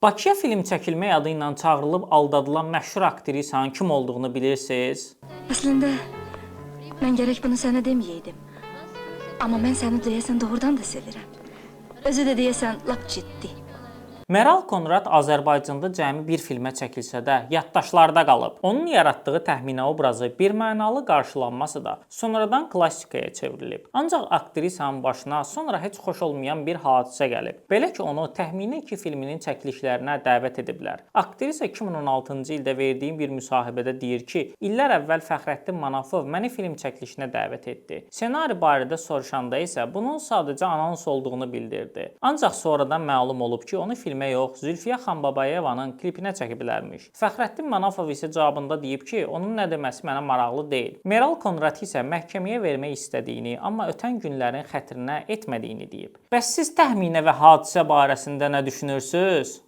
Bakıya film çəkilmək adı ilə çağırılıb aldadılan məşhur aktrisanın kim olduğunu bilirsiniz? Əslində, mən gərək bunu sənə deməyəydim. Amma mən səni deyəsən doğrudan da sevirəm. Özü də deyəsən lap ciddi. Meral Konrad Azərbaycanda cəmi bir filmə çəkilsə də, yaddaşlarda qalıb. Onun yaratdığı təxminə obrazı birmənalı qarşılanmasa da, sonradan klassikaya çevrilib. Ancaq aktrisanın başına sonra heç xoş olmayan bir hadisə gəlib. Belə ki, onu Təxminə 2 filminin çəkilişlərinə dəvət ediblər. Aktrisa 2016-cı ildə verdiyim bir müsahibədə deyir ki, illər əvvəl Fəxrəddin Manafov məni film çəkilişinə dəvət etdi. Ssenari barədə soruşanda isə bunun sadəcə anons olduğunu bildirdi. Ancaq sonradan məlum olub ki, onu filmə yox, Zülfiyə Xanbabayevanın klipinə çəkiblərmiş. Fəxrəddin Manafov isə cavabında deyib ki, onun nə deməsi mənə maraqlı deyil. Meral Konrad isə məhkəməyə vermək istədiyini, amma ötən günlərin xətrinə etmədiyini deyib. Bəs siz təxminə və hadisə barəsində nə düşünürsüz?